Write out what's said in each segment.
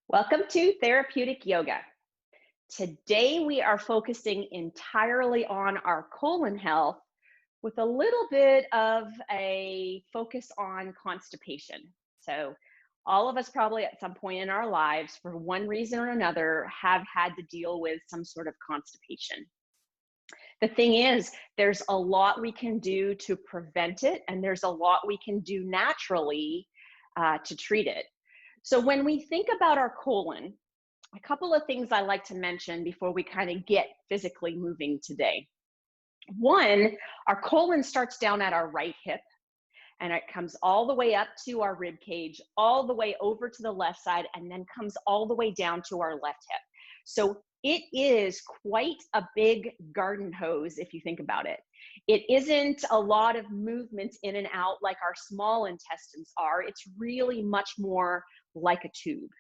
Welcome to Therapeutic Yoga. Today we are focusing entirely on our colon health with a little bit of a focus on constipation. So, all of us probably at some point in our lives, for one reason or another, have had to deal with some sort of constipation. The thing is, there's a lot we can do to prevent it, and there's a lot we can do naturally to treat it. So, when we think about our colon, a couple of things I like to mention before we kind of get physically moving today. One, our colon starts down at our right hip and it comes all the way up to our rib cage, all the way over to the left side, and then comes all the way down to our left hip. So it is quite a big garden hose if you think about it. It isn't a lot of movements in and out like our small intestines are. It's really much more like a tube.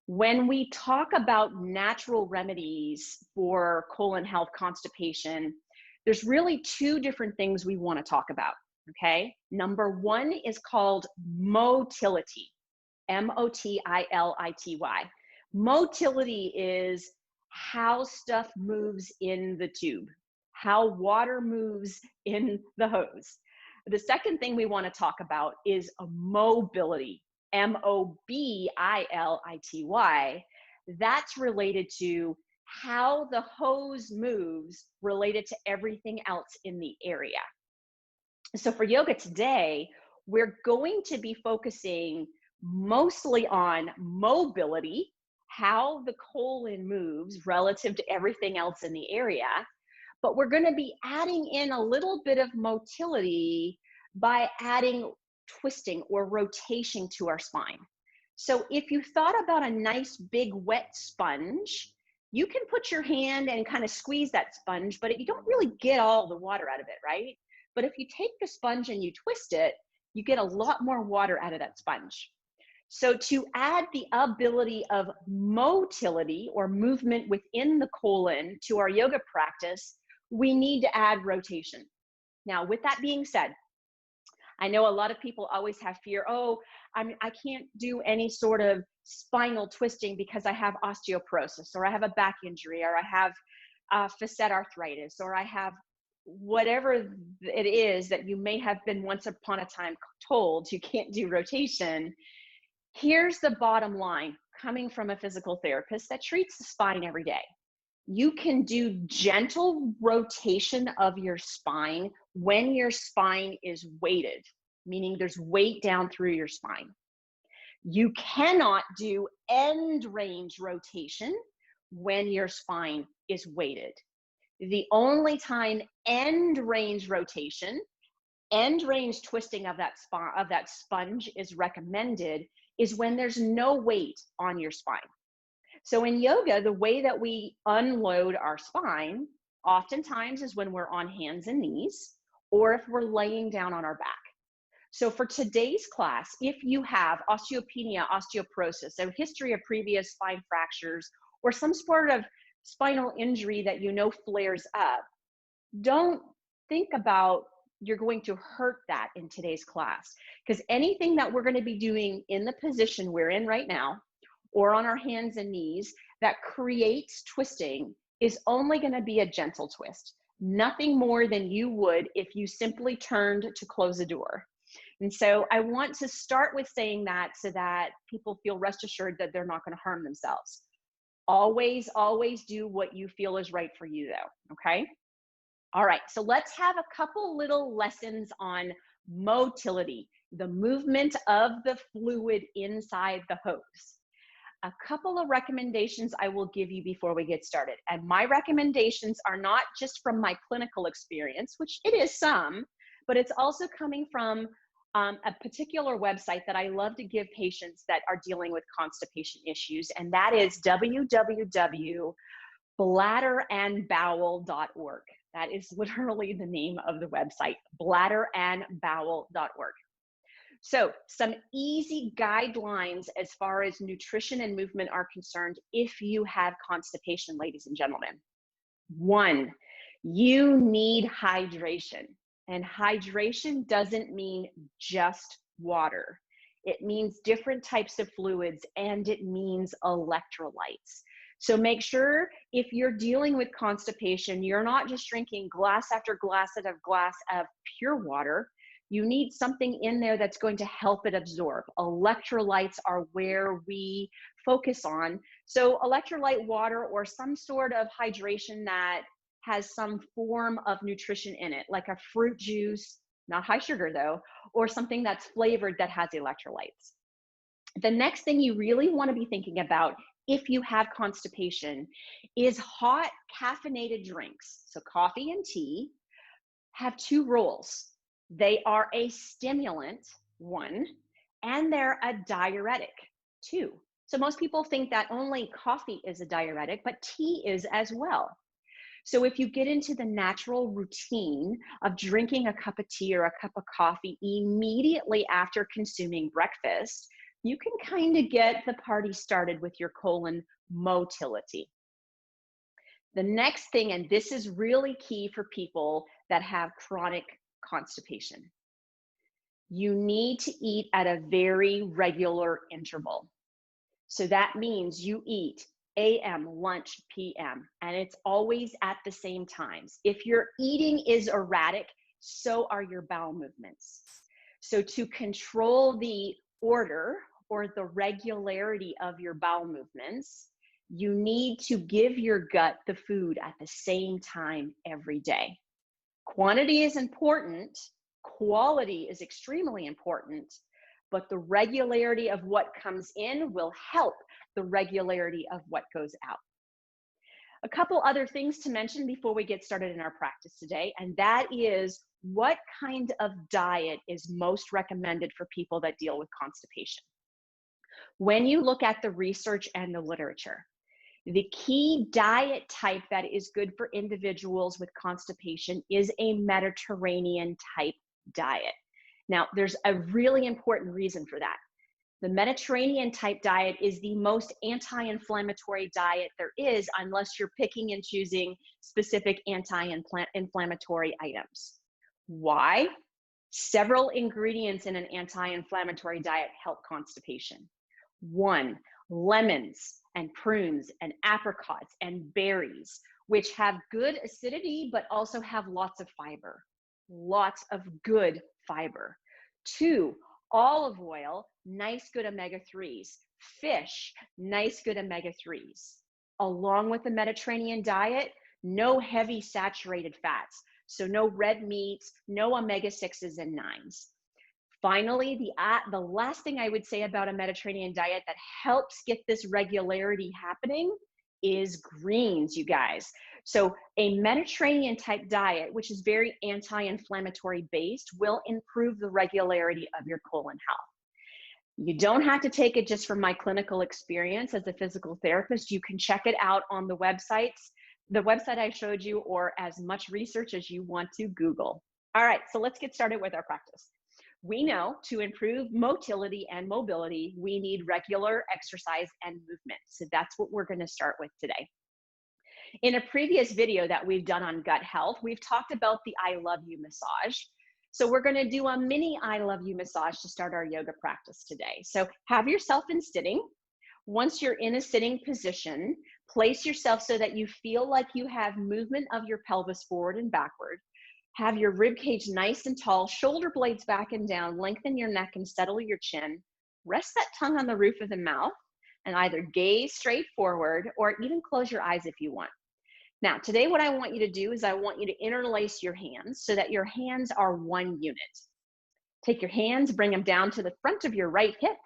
When we talk about natural remedies for colon health constipation, there's really two different things we want to talk about, okay? Number one is called motility, Motility. Motility is how stuff moves in the tube, how water moves in the hose. The second thing we want to talk about is mobility, Mobility. That's related to how the hose moves related to everything else in the area. So for yoga today, we're going to be focusing mostly on mobility, how the colon moves relative to everything else in the area. But we're going to be adding in a little bit of motility by adding twisting or rotation to our spine. So if you thought about a nice big wet sponge, you can put your hand and kind of squeeze that sponge, but you don't really get all the water out of it, right? But if you take the sponge and you twist it, you get a lot more water out of that sponge. So to add the ability of motility or movement within the colon to our yoga practice, we need to add rotation. Now, with that being said, I know a lot of people always have fear, I can't do any sort of spinal twisting because I have osteoporosis, or I have a back injury, or I have facet arthritis, or I have whatever it is that you may have been once upon a time told you can't do rotation. Here's the bottom line coming from a physical therapist that treats the spine every day. You can do gentle rotation of your spine when your spine is weighted, meaning there's weight down through your spine. You cannot do end range rotation when your spine is weighted. The only time end range rotation, end range twisting of that sponge is recommended is when there's no weight on your spine. So in yoga, the way that we unload our spine oftentimes is when we're on hands and knees, or if we're laying down on our back. So for today's class, if you have osteopenia, osteoporosis, a history of previous spine fractures, or some sort of spinal injury that you know flares up, don't think about you're going to hurt that in today's class, because anything that we're going to be doing in the position we're in right now or on our hands and knees that creates twisting is only going to be a gentle twist, nothing more than you would if you simply turned to close a door. And so I want to start with saying that so that people feel rest assured that they're not going to harm themselves. Always do what you feel is right for you though, okay? All right, so let's have a couple little lessons on motility, the movement of the fluid inside the hose. A couple of recommendations I will give you before we get started. And my recommendations are not just from my clinical experience, which it is some, but it's also coming from a particular website that I love to give patients that are dealing with constipation issues, and that is www.bladderandbowel.org. That is literally the name of the website, bladderandbowel.org. So some easy guidelines as far as nutrition and movement are concerned if you have constipation, ladies and gentlemen. One, you need hydration. And hydration doesn't mean just water. it means different types of fluids, and it means electrolytes. So make sure if you're dealing with constipation, you're not just drinking glass after glass after glass of pure water. You need something in there that's going to help it absorb. Electrolytes are where we focus on. So electrolyte water or some sort of hydration that has some form of nutrition in it, like a fruit juice, not high sugar though, or something that's flavored that has electrolytes. The next thing you really want to be thinking about if you have constipation is hot caffeinated drinks. So coffee and tea have two roles. They are a stimulant, one, and they're a diuretic, two. So most people think that only coffee is a diuretic, but tea is as well. So if you get into the natural routine of drinking a cup of tea or a cup of coffee immediately after consuming breakfast, you can kind of get the party started with your colon motility. The next thing, and this is really key for people that have chronic constipation, you need to eat at a very regular interval. So that means you eat AM, lunch, PM, and it's always at the same times. If your eating is erratic, so are your bowel movements. So to control the order or the regularity of your bowel movements, you need to give your gut the food at the same time every day. Quantity is important, quality is extremely important, but the regularity of what comes in will help the regularity of what goes out. A couple other things to mention before we get started in our practice today, and that is what kind of diet is most recommended for people that deal with constipation. When you look at the research and the literature, the key diet type that is good for individuals with constipation is a Mediterranean type diet. Now, there's a really important reason for that. The Mediterranean type diet is the most anti-inflammatory diet there is, unless you're picking and choosing specific anti-inflammatory items. Why? Several ingredients in an anti-inflammatory diet help constipation. One, lemons and prunes and apricots and berries, which have good acidity, but also have lots of fiber, lots of good fiber. Two, olive oil, nice good omega-3s. Fish, nice good omega-3s. Along with the Mediterranean diet, no heavy saturated fats. So no red meats, no omega-6s and 9s. Finally, the last thing I would say about a Mediterranean diet that helps get this regularity happening is greens, you guys. So a Mediterranean type diet, which is very anti-inflammatory based, will improve the regularity of your colon health. You don't have to take it just from my clinical experience as a physical therapist. You can check it out on the website I showed you, or as much research as you want to Google. All right, so let's get started with our practice. We know to improve motility and mobility, we need regular exercise and movement. So that's what we're going to start with today. In a previous video that we've done on gut health, we've talked about the I love you massage. So we're going to do a mini I love you massage to start our yoga practice today. So have yourself in sitting. Once you're in a sitting position, place yourself so that you feel like you have movement of your pelvis forward and backward. Have your rib cage nice and tall, shoulder blades back and down, lengthen your neck and settle your chin. Rest that tongue on the roof of the mouth and either gaze straight forward or even close your eyes if you want. Now, today what I want you to do is I want you to interlace your hands so that your hands are one unit. Take your hands, bring them down to the front of your right hip,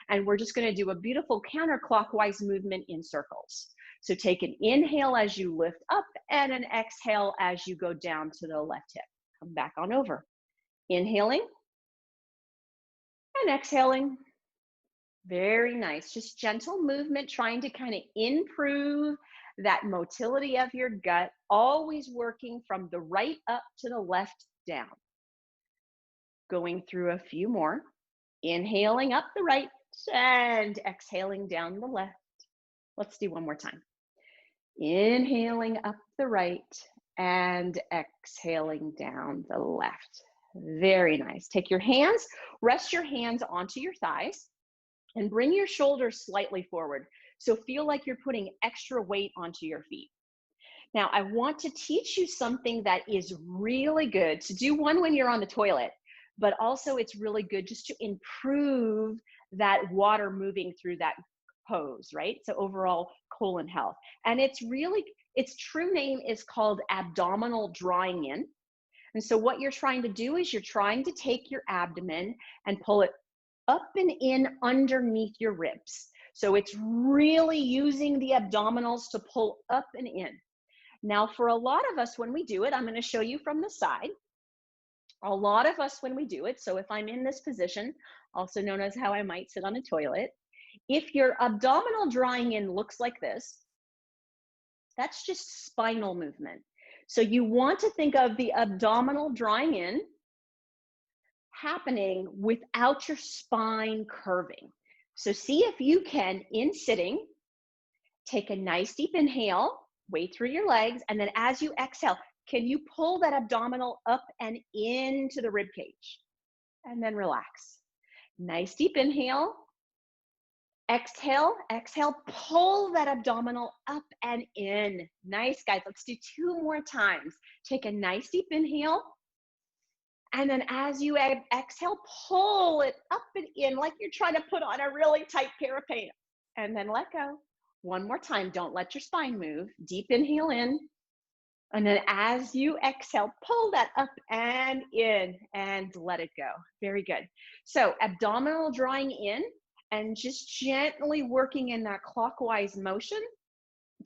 and we're just going to do a beautiful counterclockwise movement in circles. So take an inhale as you lift up and an exhale as you go down to the left hip. Come back on over. Inhaling and exhaling. Very nice. Just gentle movement, trying to kind of improve that motility of your gut, always working from the right up to the left down. Going through a few more. Inhaling up the right and exhaling down the left. Let's do one more time. Inhaling up the right and exhaling down the left. Very nice. Take your hands, rest your hands onto your thighs, and bring your shoulders slightly forward. So feel like you're putting extra weight onto your feet. Now, I want to teach you something that is really good to do, one when you're on the toilet, but also it's really good just to improve that water moving through that hose, right? So overall colon health. And its true name is called abdominal drawing in. And so what you're trying to do is you're trying to take your abdomen and pull it up and in underneath your ribs. So it's really using the abdominals to pull up and in. Now, for a lot of us, when we do it, I'm going to show you from the side. A lot of us, when we do it, so if I'm in this position, also known as how I might sit on a toilet, if your abdominal drawing in looks like this, that's just spinal movement. So you want to think of the abdominal drawing in happening without your spine curving. So see if you can, in sitting, take a nice deep inhale, weight through your legs, and then as you exhale, can you pull that abdominal up and into the rib cage? And then relax. Nice deep inhale. Exhale, exhale, pull that abdominal up and in. Nice, guys. Let's do 2 more times. Take a nice deep inhale. And then as you exhale, pull it up and in like you're trying to put on a really tight pair of pants. And then let go. 1 more time. Don't let your spine move. Deep inhale in. And then as you exhale, pull that up and in and let it go. Very good. So abdominal drawing in and just gently working in that clockwise motion.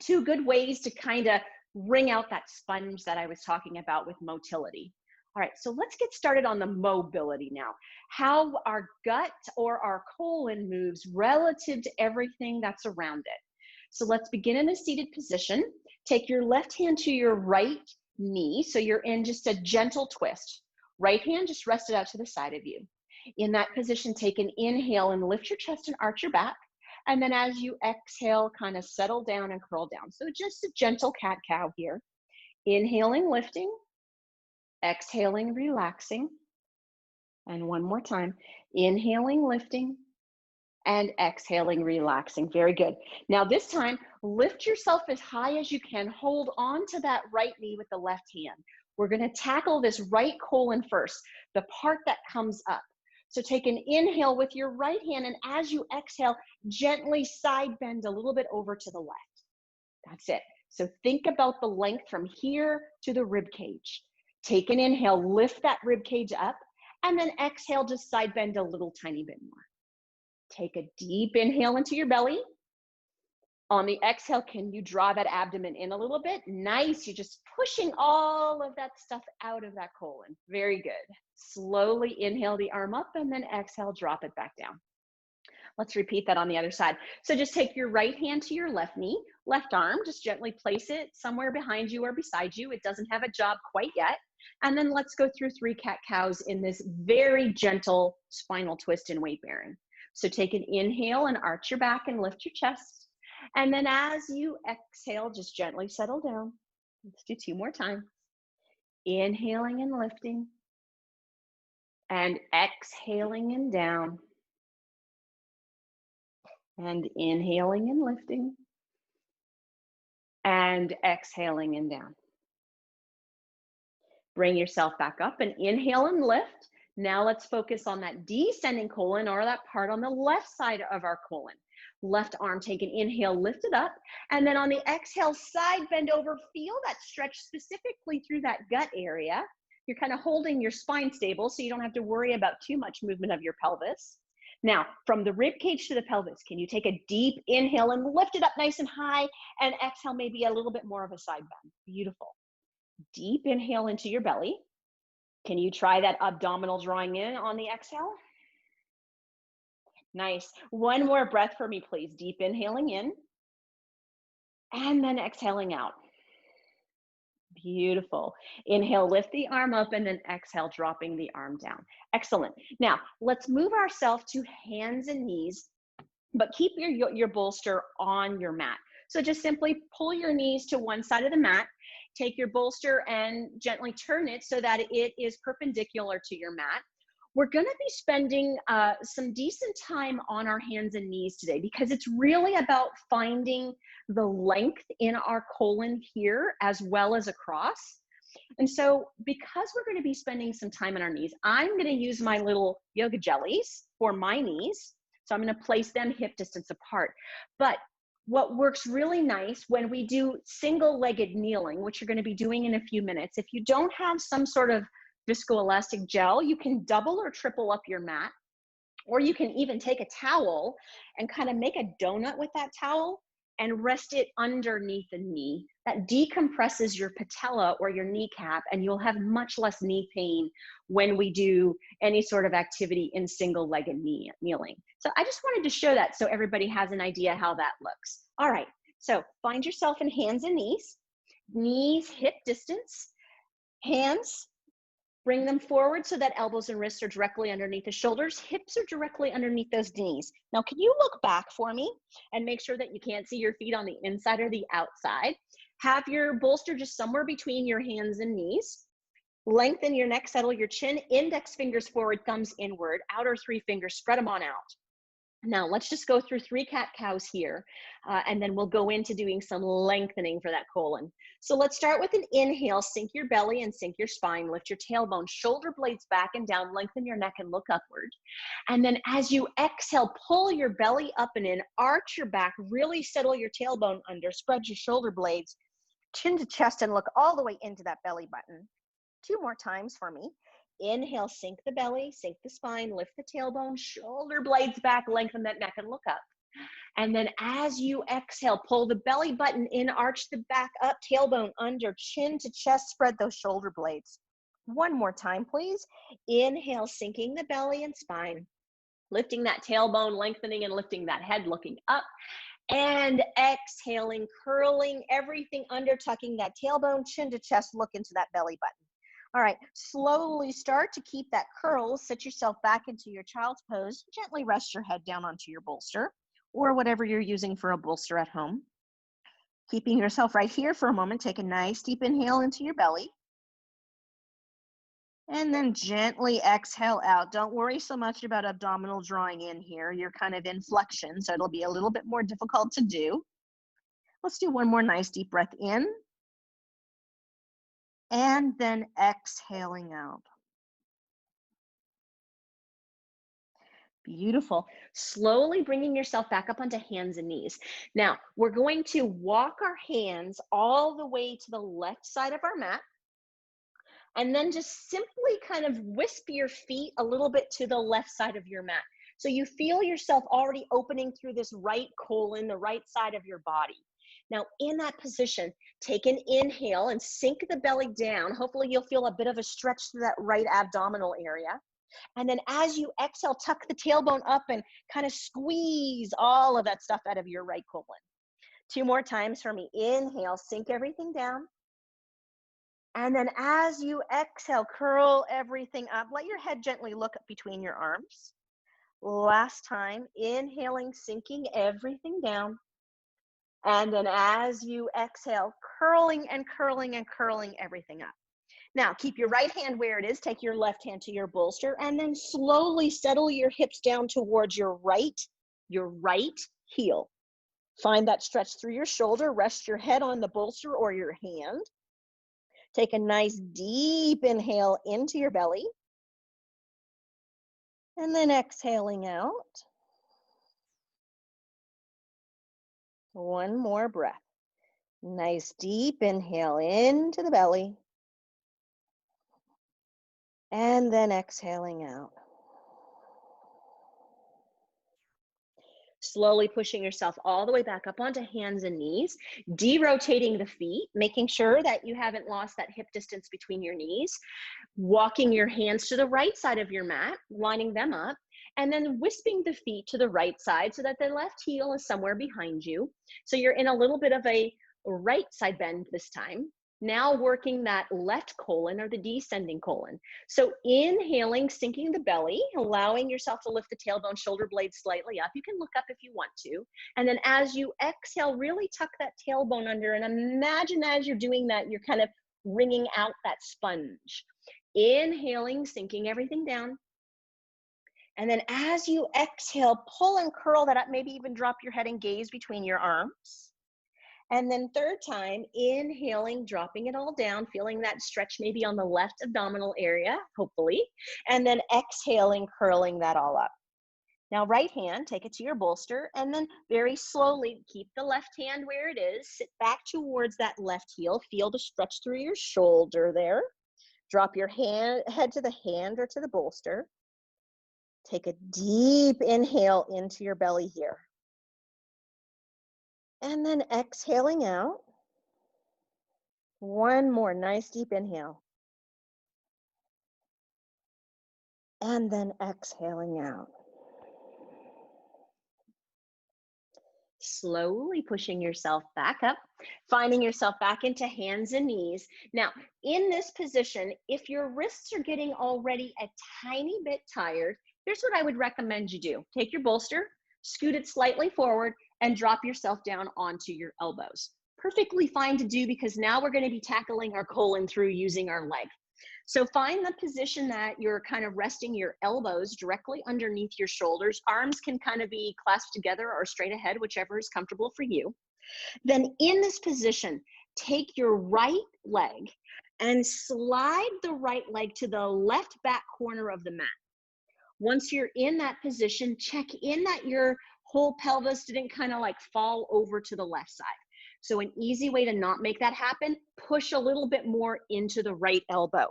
2 good ways to kind of wring out that sponge that I was talking about with motility. All right, so let's get started on the mobility now. How our gut or our colon moves relative to everything that's around it. So let's begin in a seated position. Take your left hand to your right knee. So you're in just a gentle twist. Right hand just rested out to the side of you. In that position, take an inhale and lift your chest and arch your back. And then as you exhale, kind of settle down and curl down. So just a gentle cat-cow here. Inhaling, lifting. Exhaling, relaxing. And 1 more time. Inhaling, lifting. And exhaling, relaxing. Very good. Now this time, lift yourself as high as you can. Hold on to that right knee with the left hand. We're going to tackle this right colon first, the part that comes up. So take an inhale with your right hand, and as you exhale, gently side bend a little bit over to the left. That's it. So think about the length from here to the rib cage. Take an inhale, lift that rib cage up, and then exhale, just side bend a little tiny bit more. Take a deep inhale into your belly. On the exhale, can you draw that abdomen in a little bit? Nice. You're just pushing all of that stuff out of that colon. Very good. Slowly inhale the arm up and then exhale, drop it back down. Let's repeat that on the other side. So just take your right hand to your left knee, left arm, just gently place it somewhere behind you or beside you. It doesn't have a job quite yet. And then let's go through 3 cat-cows in this very gentle spinal twist and weight bearing. So take an inhale and arch your back and lift your chest. And then as you exhale, just gently settle down. Let's do 2 more times. Inhaling and lifting. And exhaling and down. And inhaling and lifting. And exhaling and down. Bring yourself back up and inhale and lift. Now let's focus on that descending colon, or that part on the left side of our colon. Left arm, take an inhale, lift it up. And then on the exhale, side bend over, feel that stretch specifically through that gut area. You're kind of holding your spine stable so you don't have to worry about too much movement of your pelvis. Now, from the rib cage to the pelvis, can you take a deep inhale and lift it up nice and high, and exhale maybe a little bit more of a side bend? Beautiful. Deep inhale into your belly. Can you try that abdominal drawing in on the exhale? Nice. 1 more breath for me, please. Deep inhaling in, and then exhaling out. Beautiful. Inhale, lift the arm up, and then exhale, dropping the arm down. Excellent. Now, let's move ourselves to hands and knees, but keep your bolster on your mat. So just simply pull your knees to one side of the mat. take your bolster and gently turn it so that it is perpendicular to your mat. We're going to be spending some decent time on our hands and knees today because it's really about finding the length in our colon here as well as across. And so because we're going to be spending some time on our knees, I'm going to use my little yoga jellies for my knees. So I'm going to place them hip distance apart. But what works really nice when we do single-legged kneeling, which you're going to be doing in a few minutes, if you don't have some sort of viscoelastic gel, you can double or triple up your mat, or you can even take a towel and kind of make a donut with that towel and rest it underneath the knee. That decompresses your patella or your kneecap, and you'll have much less knee pain when we do any sort of activity in single-legged kneeling. So I just wanted to show that so everybody has an idea how that looks. All right, so find yourself in hands and knees hip distance, hands, bring them forward so that elbows and wrists are directly underneath the shoulders. Hips are directly underneath those knees. Now, can you look back for me and make sure that you can't see your feet on the inside or the outside? Have your bolster just somewhere between your hands and knees. Lengthen your neck, settle your chin, index fingers forward, thumbs inward, outer three fingers, spread them on out. Now, let's just go through 3 cat-cows here, and then we'll go into doing some lengthening for that colon. So let's start with an inhale, sink your belly and sink your spine, lift your tailbone, shoulder blades back and down, lengthen your neck and look upward. And then as you exhale, pull your belly up and in, arch your back, really settle your tailbone under, spread your shoulder blades, chin to chest, and look all the way into that belly button. 2 more times for me. Inhale, sink the belly, sink the spine, lift the tailbone, shoulder blades back, lengthen that neck and look up. And then as you exhale, pull the belly button in, arch the back up, tailbone under, chin to chest, spread those shoulder blades. 1 more time, please. Inhale, sinking the belly and spine, lifting that tailbone, lengthening and lifting that head, looking up. And exhaling, curling everything under, tucking that tailbone, chin to chest, look into that belly button. All right, slowly start to keep that curl. Sit yourself back into your child's pose. Gently rest your head down onto your bolster or whatever you're using for a bolster at home. Keeping yourself right here for a moment, take a nice deep inhale into your belly. And then gently exhale out. Don't worry so much about abdominal drawing in here. You're kind of in flexion, so it'll be a little bit more difficult to do. Let's do 1 more nice deep breath in. And then exhaling out. Beautiful. Slowly bringing yourself back up onto hands and knees. Now, we're going to walk our hands all the way to the left side of our mat, and then just simply kind of wisp your feet a little bit to the left side of your mat. So you feel yourself already opening through this right colon, the right side of your body. Now, in that position, take an inhale and sink the belly down. Hopefully, you'll feel a bit of a stretch through that right abdominal area. And then as you exhale, tuck the tailbone up and kind of squeeze all of that stuff out of your right colon. 2 more times for me. Inhale, sink everything down. And then as you exhale, curl everything up. Let your head gently look up between your arms. Last time, inhaling, sinking everything down. And then as you exhale, curling and curling and curling everything up. Now, keep your right hand where it is. Take your left hand to your bolster, and then slowly settle your hips down towards your right heel. Find that stretch through your shoulder. Rest your head on the bolster or your hand. Take a nice deep inhale into your belly. And then exhaling out. 1 more breath. Nice deep inhale into the belly. And then exhaling out. Slowly pushing yourself all the way back up onto hands and knees, de-rotating the feet, making sure that you haven't lost that hip distance between your knees, walking your hands to the right side of your mat, lining them up, and then wisping the feet to the right side so that the left heel is somewhere behind you. So you're in a little bit of a right side bend this time. Now working that left colon or the descending colon. So inhaling, sinking the belly, allowing yourself to lift the tailbone, shoulder blades slightly up. You can look up if you want to. And then as you exhale, really tuck that tailbone under, and imagine as you're doing that, you're kind of wringing out that sponge. Inhaling, sinking everything down. And then as you exhale, pull and curl that up, maybe even drop your head and gaze between your arms. And then third time, inhaling, dropping it all down, feeling that stretch maybe on the left abdominal area, hopefully. And then exhaling, curling that all up. Now, right hand, take it to your bolster, and then very slowly keep the left hand where it is. Sit back towards that left heel. Feel the stretch through your shoulder there. Drop your head to the hand or to the bolster. Take a deep inhale into your belly here. And then exhaling out. One more nice deep inhale. And then exhaling out. Slowly pushing yourself back up, finding yourself back into hands and knees. Now, in this position, if your wrists are getting already a tiny bit tired, here's what I would recommend you do. Take your bolster, scoot it slightly forward, and drop yourself down onto your elbows. Perfectly fine to do because now we're going to be tackling our colon through using our leg. So find the position that you're kind of resting your elbows directly underneath your shoulders. Arms can kind of be clasped together or straight ahead, whichever is comfortable for you. Then in this position, take your right leg and slide the right leg to the left back corner of the mat. Once you're in that position, check in that your whole pelvis didn't kind of like fall over to the left side. So an easy way to not make that happen, push a little bit more into the right elbow.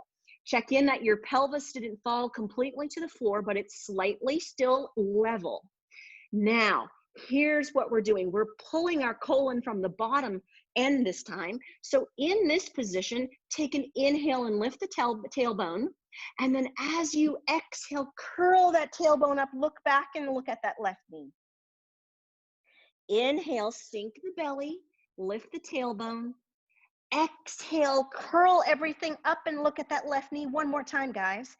Check in that your pelvis didn't fall completely to the floor, but it's slightly still level. Now, here's what we're doing. We're pulling our colon from the bottom end this time. So in this position, take an inhale and lift the tailbone. And then as you exhale, curl that tailbone up, look back and look at that left knee. Inhale, sink the belly, lift the tailbone. Exhale, curl everything up and look at that left knee. One more time, guys.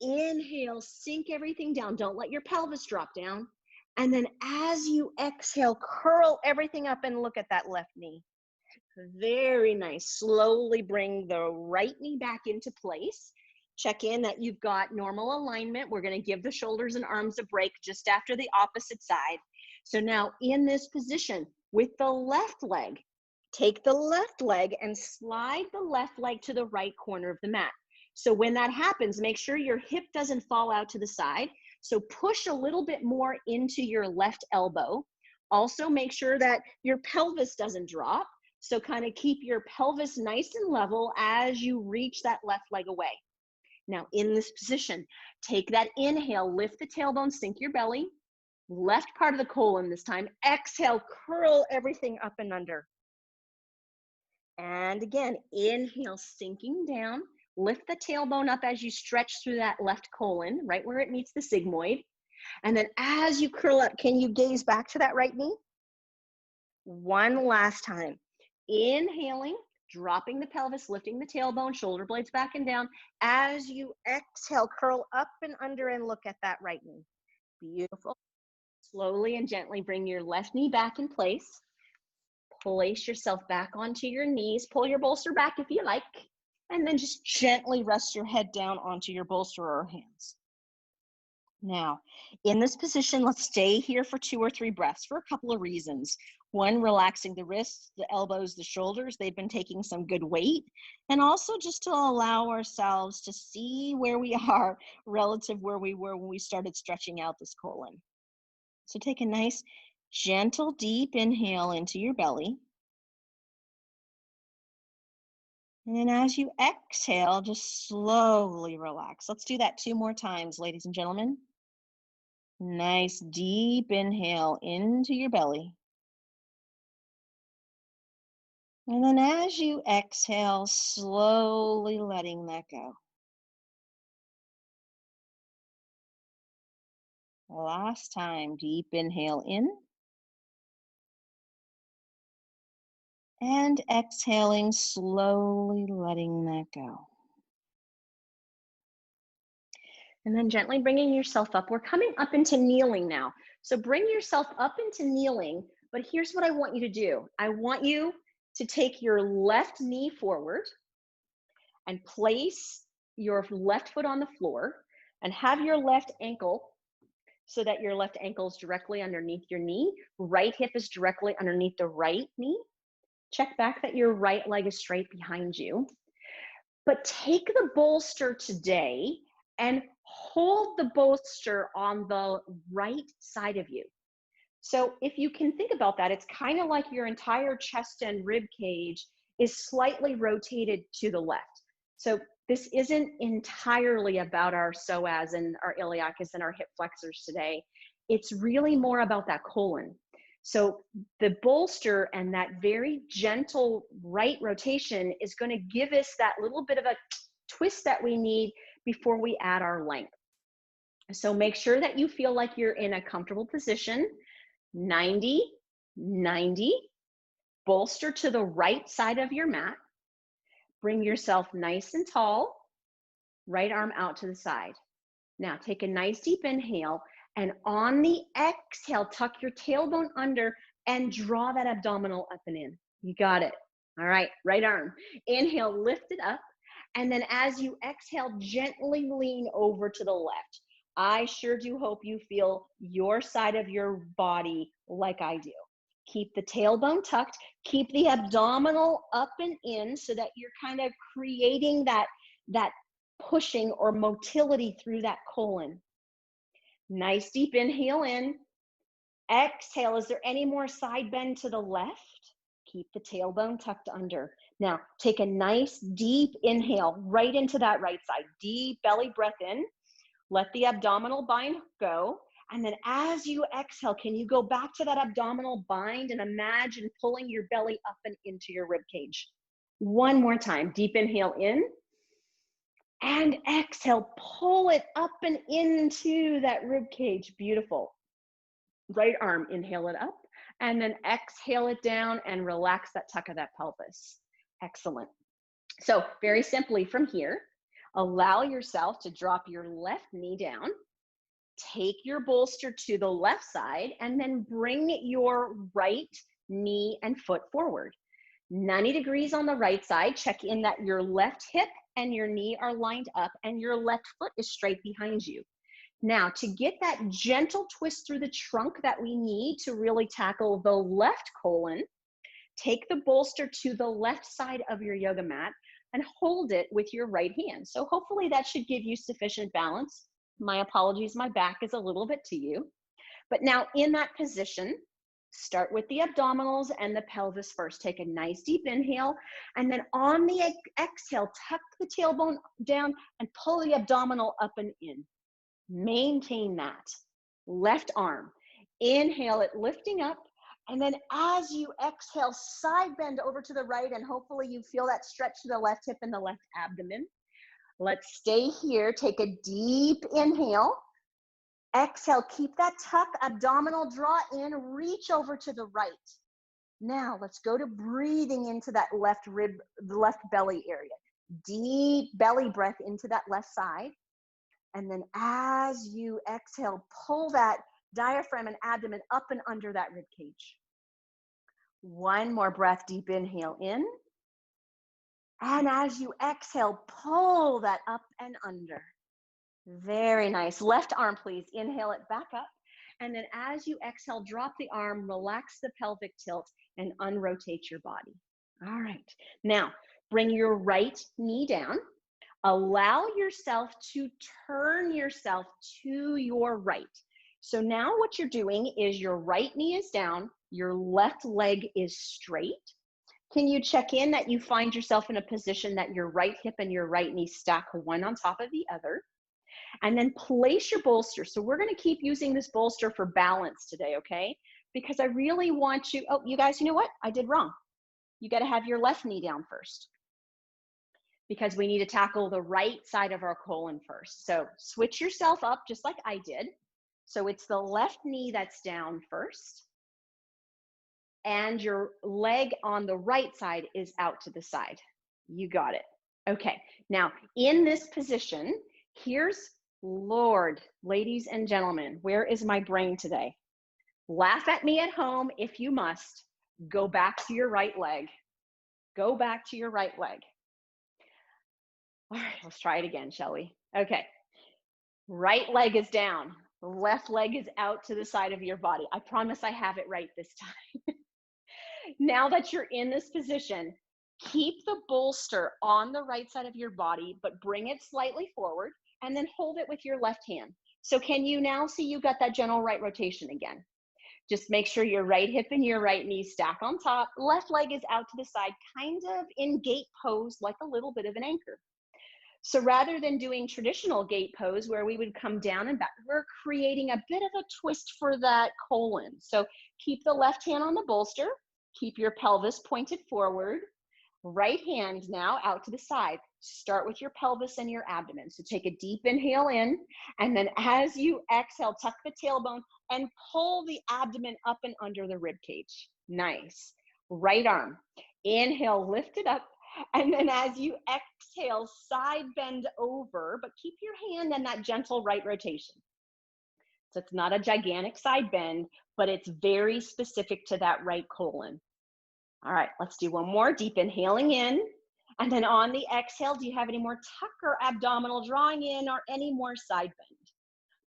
Inhale, sink everything down. Don't let your pelvis drop down. And then as you exhale, curl everything up and look at that left knee. Very nice. Slowly bring the right knee back into place. Check in that you've got normal alignment. We're going to give the shoulders and arms a break just after the opposite side. So now in this position with the left leg, take the left leg and slide the left leg to the right corner of the mat. So when that happens, make sure your hip doesn't fall out to the side. So push a little bit more into your left elbow. Also make sure that your pelvis doesn't drop. So kind of keep your pelvis nice and level as you reach that left leg away. Now in this position, take that inhale, lift the tailbone, sink your belly, left part of the colon this time. Exhale, curl everything up and under. And again, inhale, sinking down. Lift the tailbone up as you stretch through that left colon, right where it meets the sigmoid. And then as you curl up, can you gaze back to that right knee? One last time. Inhaling, dropping the pelvis, lifting the tailbone, shoulder blades back and down. As you exhale, curl up and under and look at that right knee. Beautiful. Slowly and gently bring your left knee back in place. Place yourself back onto your knees. Pull your bolster back if you like. And then just gently rest your head down onto your bolster or hands. Now, in this position, let's stay here for 2 or 3 breaths for a couple of reasons. One, relaxing the wrists, the elbows, the shoulders. They've been taking some good weight. And also just to allow ourselves to see where we are relative where we were when we started stretching out this colon. So take a nice, gentle, deep inhale into your belly. And then as you exhale, just slowly relax. Let's do that 2 more times, ladies and gentlemen. Nice deep inhale into your belly. And then as you exhale, slowly letting that go. Last time, deep inhale in. And exhaling, slowly letting that go. And then gently bringing yourself up. We're coming up into kneeling now. So bring yourself up into kneeling, but here's what I want you to do. I want you to take your left knee forward and place your left foot on the floor and have your left ankle so that your left ankle is directly underneath your knee. Right hip is directly underneath the right knee. Check back that your right leg is straight behind you. But take the bolster today and hold the bolster on the right side of you. So if you can think about that, it's kind of like your entire chest and rib cage is slightly rotated to the left. So this isn't entirely about our psoas and our iliacus and our hip flexors today. It's really more about that colon. So the bolster and that very gentle right rotation is going to give us that little bit of a twist that we need before we add our length. So make sure that you feel like you're in a comfortable position. 90, 90, bolster to the right side of your mat. Bring yourself nice and tall, right arm out to the side. Now take a nice deep inhale, and on the exhale, tuck your tailbone under and draw that abdominal up and in. You got it. All right, right arm. Inhale, lift it up. And then as you exhale, gently lean over to the left. I sure do hope you feel your side of your body like I do. Keep the tailbone tucked, keep the abdominal up and in so that you're kind of creating that pushing or motility through that colon. Nice deep inhale in. Exhale. Is there any more side bend to the left? Keep the tailbone tucked under. Now, take a nice deep inhale right into that right side. Deep belly breath in. Let the abdominal bind go. And then as you exhale, can you go back to that abdominal bind and imagine pulling your belly up and into your rib cage? One more time. Deep inhale in. And exhale, pull it up and into that rib cage. Beautiful. Right arm, inhale it up, and then exhale it down and relax that tuck of that pelvis. Excellent. So very simply from here, allow yourself to drop your left knee down, take your bolster to the left side, and then bring your right knee and foot forward. 90 degrees on the right side. Check in that your left hip and your knee are lined up and your left foot is straight behind you. Now, to get that gentle twist through the trunk that we need to really tackle the left colon, take the bolster to the left side of your yoga mat and hold it with your right hand. So hopefully that should give you sufficient balance. My apologies, my back is a little bit to you. But now in that position, start with the abdominals and the pelvis first. Take a nice deep inhale, and then on the exhale, tuck the tailbone down and pull the abdominal up and in. Maintain that. Left arm. Inhale it, lifting up. And then as you exhale, side bend over to the right, and hopefully you feel that stretch to the left hip and the left abdomen. Let's stay here. Take a deep inhale. Exhale, keep that tuck, abdominal draw in, reach over to the right. Now let's go to breathing into that left rib, the left belly area. Deep belly breath into that left side. And then as you exhale, pull that diaphragm and abdomen up and under that rib cage. One more breath, deep inhale in. And as you exhale, pull that up and under. Very nice. Left arm, please. Inhale it back up. And then as you exhale, drop the arm, relax the pelvic tilt, and unrotate your body. All right. Now, bring your right knee down. Allow yourself to turn yourself to your right. So now what you're doing is your right knee is down, your left leg is straight. Can you check in that you find yourself in a position that your right hip and your right knee stack one on top of the other? And then place your bolster. So we're going to keep using this bolster for balance today, okay? Because I really want you, oh, you guys, you know what? I did wrong. You got to have your left knee down first, because we need to tackle the right side of our colon first. So switch yourself up just like I did. So it's the left knee that's down first. and your leg on the right side is out to the side. You got it. Okay, now in this position, here's, Lord, ladies and gentlemen, where is my brain today? Laugh at me at home if you must. Go back to your right leg. Go back to your right leg. All right, let's try it again, shall we? Okay, right leg is down. Left leg is out to the side of your body. I promise I have it right this time. Now that you're in this position, keep the bolster on the right side of your body, but bring it slightly forward and then hold it with your left hand. So can you now see you got that gentle right rotation again? Just make sure your right hip and your right knee stack on top. Left leg is out to the side, kind of in gate pose, like a little bit of an anchor. So rather than doing traditional gate pose where we would come down and back, we're creating a bit of a twist for that colon. So keep the left hand on the bolster, keep your pelvis pointed forward, right hand now out to the side. Start with your pelvis and your abdomen. So take a deep inhale in, and then as you exhale, tuck the tailbone and pull the abdomen up and under the rib cage. Nice. Right arm. Inhale, lift it up. And then as you exhale, side bend over, but keep your hand in that gentle right rotation. So it's not a gigantic side bend, but it's very specific to that right colon. All right, let's do one more. Deep inhaling in. And then on the exhale, do you have any more tuck or abdominal drawing in or any more side bend?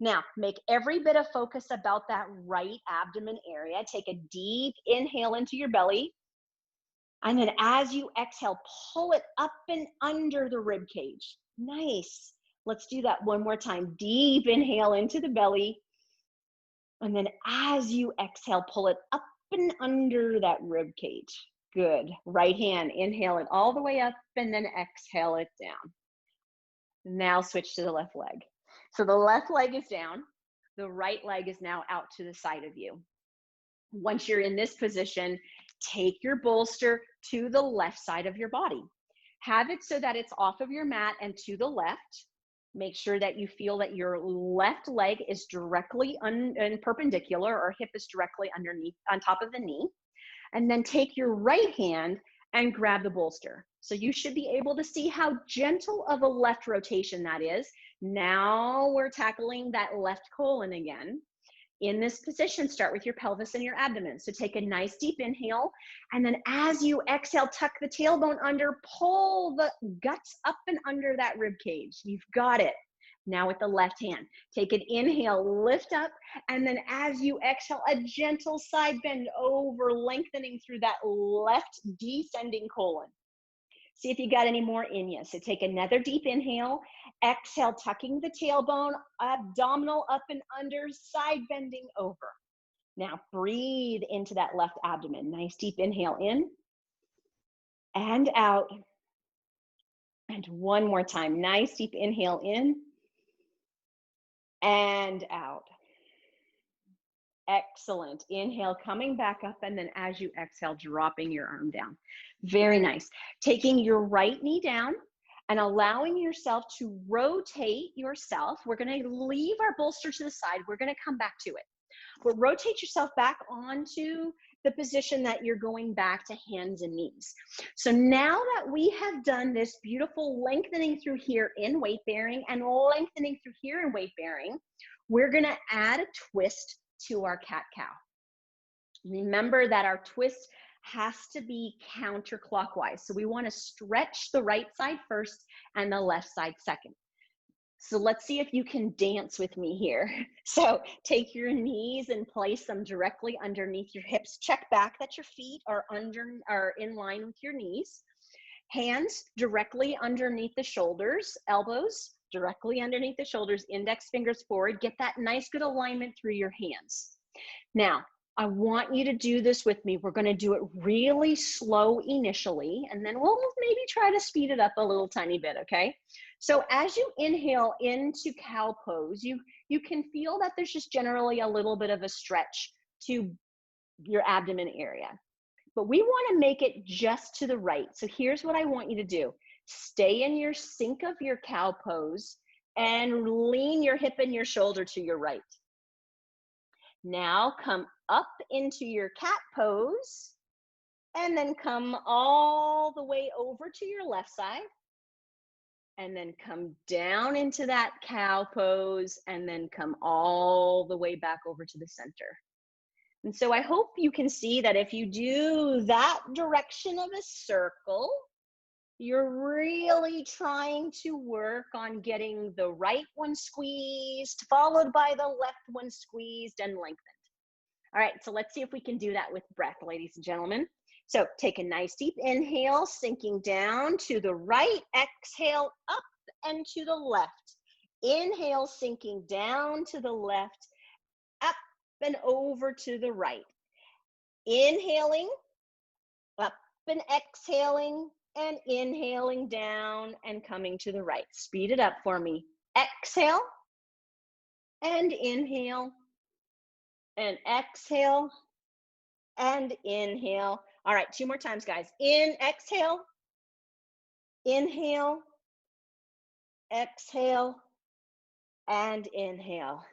Now, make every bit of focus about that right abdomen area. Take a deep inhale into your belly. And then as you exhale, pull it up and under the rib cage. Nice. Let's do that one more time. Deep inhale into the belly. And then as you exhale, pull it up and under that rib cage. Good. Right hand, inhale it all the way up and then exhale it down. Now switch to the left leg. So the left leg is down. The right leg is now out to the side of you. Once you're in this position, take your bolster to the left side of your body. Have it so that it's off of your mat and to the left. Make sure that you feel that your left leg is directly perpendicular, or hip is directly underneath, on top of the knee. And then take your right hand and grab the bolster. So you should be able to see how gentle of a left rotation that is. Now we're tackling that left colon again. In this position, start with your pelvis and your abdomen. So take a nice deep inhale, and then as you exhale, tuck the tailbone under, pull the guts up and under that rib cage. You've got it. Now with the left hand, take an inhale, lift up, and then as you exhale, a gentle side bend over, lengthening through that left descending colon. See if you got any more in you. So take another deep inhale, exhale, tucking the tailbone, abdominal up and under, side bending over. Now breathe into that left abdomen. Nice deep inhale in and out. And one more time. Nice deep inhale in and out. Excellent. Inhale, coming back up, and then as you exhale, dropping your arm down. Very nice. Taking your right knee down and allowing yourself to rotate yourself. We're going to leave our bolster to the side. We're going to come back to it. But rotate yourself back onto the position that you're going back to, hands and knees. So now that we have done this beautiful lengthening through here in weight bearing and lengthening through here in weight bearing, we're going to add a twist to our cat-cow. Remember that our twist has to be counterclockwise. So we want to stretch the right side first and the left side second. So let's see if you can dance with me here. So take your knees and place them directly underneath your hips. Check back that your feet are in line with your knees. Hands directly underneath the shoulders, elbows directly underneath the shoulders, index fingers forward. Get that nice good alignment through your hands. Now, I want you to do this with me. We're going to do it really slow initially, and then we'll maybe try to speed it up a little tiny bit, okay? So as you inhale into cow pose, you can feel that there's just generally a little bit of a stretch to your abdomen area. But we want to make it just to the right. So here's what I want you to do. Stay in your sync of your cow pose and lean your hip and your shoulder to your right. Now come up into your cat pose and then come all the way over to your left side and then come down into that cow pose and then come all the way back over to the center. And so I hope you can see that if you do that direction of a circle, you're really trying to work on getting the right one squeezed, followed by the left one squeezed and lengthened. All right, so let's see if we can do that with breath, ladies and gentlemen. So take a nice deep inhale, sinking down to the right, exhale up and to the left. Inhale, sinking down to the left, up and over to the right. Inhaling, up and exhaling, and inhaling down and coming to the right. Speed it up for me. Exhale and inhale and exhale and inhale. All right, 2 more times, guys. Exhale, inhale, exhale, and inhale.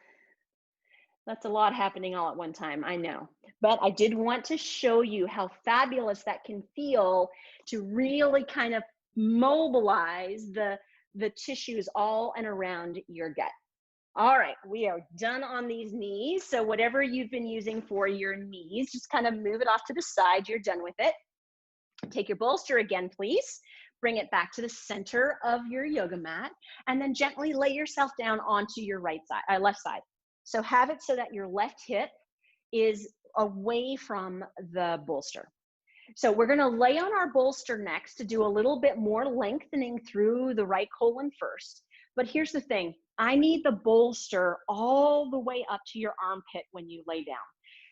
That's a lot happening all at one time, I know. But I did want to show you how fabulous that can feel to really kind of mobilize the tissues all and around your gut. All right, we are done on these knees. So whatever you've been using for your knees, just kind of move it off to the side. You're done with it. Take your bolster again, please. Bring it back to the center of your yoga mat, and then gently lay yourself down onto your left side. So have it so that your left hip is away from the bolster. So we're going to lay on our bolster next to do a little bit more lengthening through the right colon first. But here's the thing. I need the bolster all the way up to your armpit when you lay down.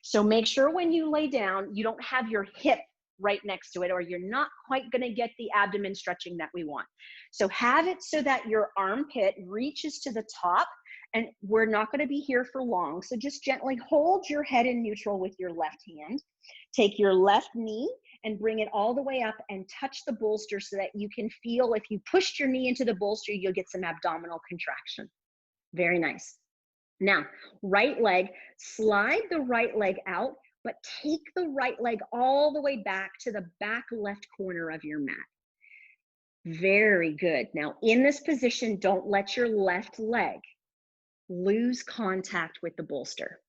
So make sure when you lay down, you don't have your hip right next to it, or you're not quite going to get the abdomen stretching that we want. So have it so that your armpit reaches to the top, and we're not going to be here for long. So just gently hold your head in neutral with your left hand. Take your left knee and bring it all the way up and touch the bolster so that you can feel, if you pushed your knee into the bolster, you'll get some abdominal contraction. Very nice. Now, right leg, slide the right leg out, but take the right leg all the way back to the back left corner of your mat. Very good. Now, in this position, don't let your left leg lose contact with the bolster.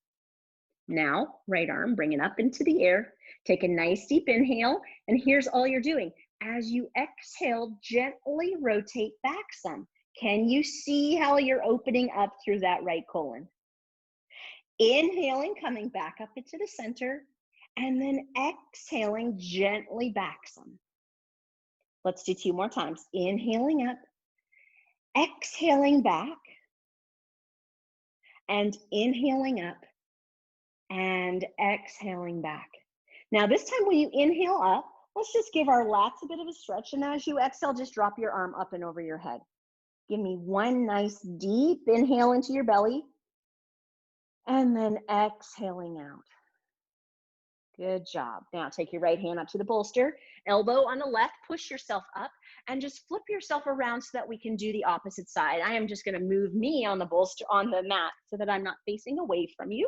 Now, right arm, bring it up into the air. Take a nice deep inhale, and here's all you're doing. As you exhale, gently rotate back some. Can you see how you're opening up through that right colon? Inhaling, coming back up into the center, and then exhaling gently back some. Let's do 2 more times. Inhaling up, exhaling back, and inhaling up, and exhaling back. Now this time when you inhale up, let's just give our lats a bit of a stretch, and as you exhale, just drop your arm up and over your head. Give me one nice deep inhale into your belly, and then exhaling out. Good job. Now take your right hand up to the bolster, elbow on the left, push yourself up, and just flip yourself around so that we can do the opposite side. I am just going to move me on the bolster, on the mat, so that I'm not facing away from you.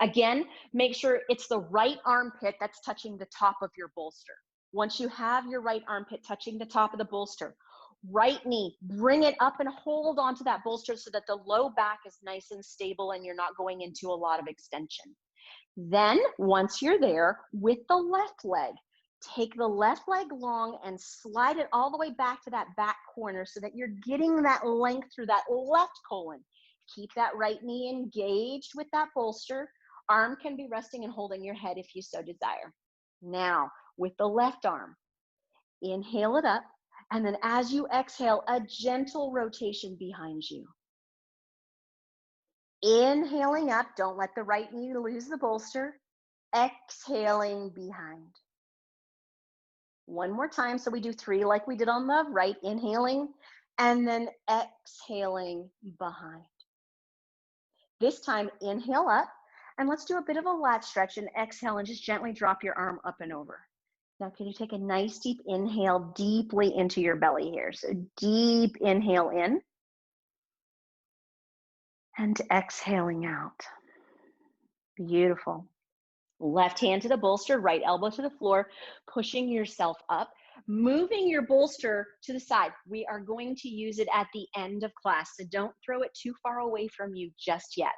Again, make sure it's the right armpit that's touching the top of your bolster. Once you have your right armpit touching the top of the bolster, right knee, bring it up and hold onto that bolster so that the low back is nice and stable and you're not going into a lot of extension. Then, once you're there, with the left leg, take the left leg long and slide it all the way back to that back corner so that you're getting that length through that left colon. Keep that right knee engaged with that bolster. Arm can be resting and holding your head if you so desire. Now, with the left arm, inhale it up, and then as you exhale, a gentle rotation behind you. Inhaling up, don't let the right knee lose the bolster. Exhaling behind. One more time, so we do 3 like we did on the right. Inhaling, and then exhaling behind. This time, inhale up, and let's do a bit of a lat stretch and exhale and just gently drop your arm up and over. Now, can you take a nice deep inhale deeply into your belly here? So deep inhale in and exhaling out. Beautiful. Left hand to the bolster, right elbow to the floor, pushing yourself up, moving your bolster to the side. We are going to use it at the end of class, so don't throw it too far away from you just yet.